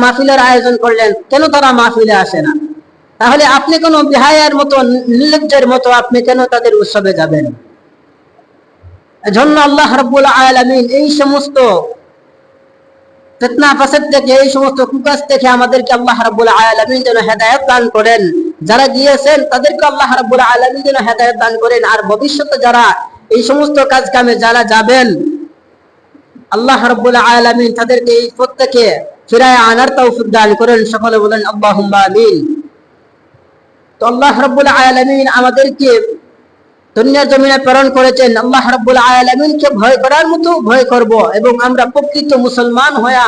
মাহফিলের আয়োজন করলেন, কেন তারা মাহফিলে আসে না? তাহলে আপনি কোন বিহায়ের মতো, নির্লজ্জের মতো আপনি কেন তাদের উৎসবে যাবেন? এজন্য আল্লাহ রাব্বুল আলামিন এই সমস্ত ফিতনা ফাসাদ থেকে, এই সমস্ত কুকাজ থেকে আমাদেরকে আল্লাহ রাব্বুল আলামিন যেন হেদায়েত দান করেন। যারা গিয়েছেন তাদেরকে আল্লাহ রাব্বুল আলামিন যেন হেদায়েত দান করেন। আর ভবিষ্যতে যারা এই সমস্ত কাজ কামে যারা যাবেন, আল্লাহ রাব্বুল আলামিন তাদেরকে এই পথ থেকে ফিরায় আনার তৌফিক দান করেন। সকলে বলেন আল্লাহুম্মা আমিন। তো আল্লাহ রাব্বুল আলামিন আমাদেরকে দুনিয়ার জমিনে প্রেরণ করেছেন আল্লাহ রাব্বুল আলামিনকে ভয় করার মতো ভয় করব, এবং আমরা প্রকৃত মুসলমান হয়ে,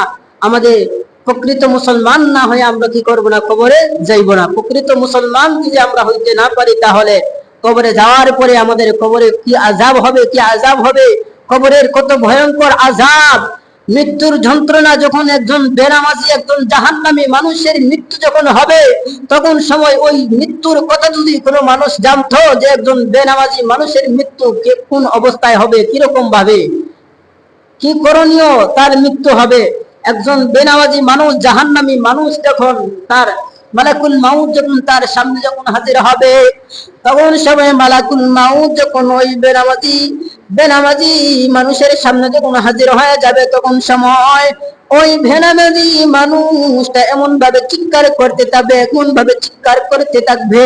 আমাদের প্রকৃত মুসলমান না হয়ে আমরা কি করব না? কবরে যাইব না। প্রকৃত মুসলমান যদি আমরা হইতে না পারি, তাহলে কবরে যাওয়ার পরে আমাদের কবরে কি আযাব হবে, কি আযাব হবে, কবরের কত ভয়ঙ্কর আযাব, মৃত্যুর যন্ত্রণা যখন একজন বেনামাজি, একজন জাহান্নামী মানুষের মৃত্যু যখন হবে, তখন সময় ওই মৃত্যুর কথা যদি কোনো মানুষ জানতো যে একজন বেনামাজি মানুষের মৃত্যু কোন অবস্থায় হবে, কিরকম ভাবে, কি করণীয় তার মৃত্যু হবে, একজন বেনামাজি মানুষ, জাহান্নামী মানুষ যখন তার মালাকুল মাউত যখন তার সামনে যখন হাজির হবে, তখন সময় মালাকুল মাউত যখন ওই বেনামাজি মানুষের সামনে যখন হাজির হয়ে যাবে, তখন সময় ওই বেনামাজি মানুষটা এমন ভাবে চিৎকার করতে থাকবে, এমন ভাবে চিৎকার করতে থাকবে,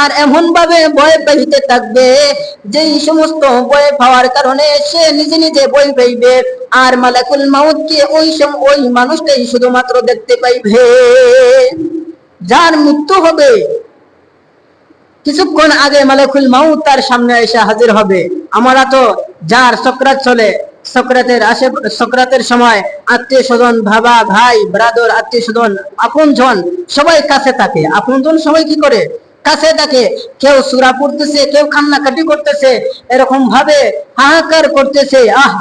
আর এমন ভাবে ভয় পাইতে থাকবে, যেই সমস্ত ভয় পাওয়ার কারণে সে নিজে নিজে ভয় পাইবে, আর মালাকুল মাউতকে ওই মানুষটাই শুধুমাত্র দেখতে পাইবে যার মৃত্যু হবে। কিছুক্ষণ আগে মালাকুল মাউত তার সামনে এসে হাজির হবে। আমরা তো যার সকরাত চলে, সকরাতের সময় আত্মীয় স্বজন, বাবা ভাই ব্রাদার, আত্মীয় স্বজন, আপনজন সবাই কাছে থাকে। আপনজন সবাই কি করে? কাছে থাকে। কেউ সূরা পড়তেছে, কেউ কান্নাকাটি করতেছে, এরকম ভাবে হাহাকার করতেছে, আহ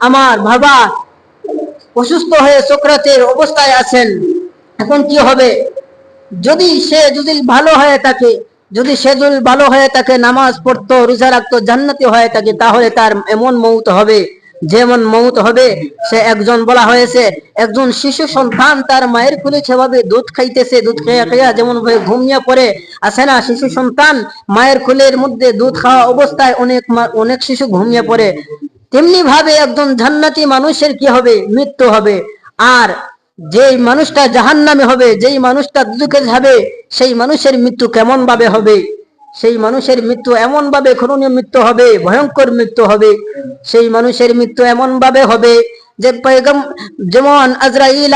আমার বাবা অসুস্থ হয়ে সকরাতের অবস্থায় আছেন, এখন কি হবে? যদি সে ভালো হয়ে থাকে, যদি সে ভালো হয়ে থাকে, নামাজ পড়তো, রোজা রাখতো, জান্নাতি হয়ে থাকে, তাহলে তার এমন মৌত হবে, যেমন মৌত হবে সে একজন, বলা হয়েছে একজন শিশু সন্তান তার মায়ের কোলে সেভাবে দুধ খাইতেছে, দুধ খেয়ে যেমন ভাবে ঘুমিয়ে পড়ে আসে না, শিশু সন্তান মায়ের কোলের মধ্যে দুধ খাওয়া অবস্থায় অনেক শিশু ঘুমিয়ে পড়ে, তেমনি ভাবে একজন জান্নাতি মানুষের কি হবে? মৃত্যু হবে। আর যেই মানুষটা জাহান্নামে হবে, যেই মানুষটা দুঃখে যাবে, সেই মানুষের মৃত্যু কেমন ভাবে হবে? সেই মানুষের মৃত্যু এমন ভাবে করুণীয় মৃত্যু হবে, ভয়ঙ্কর মৃত্যু হবে। সেই মানুষের মৃত্যু এমন ভাবে হবে যে যেমন আজরাইল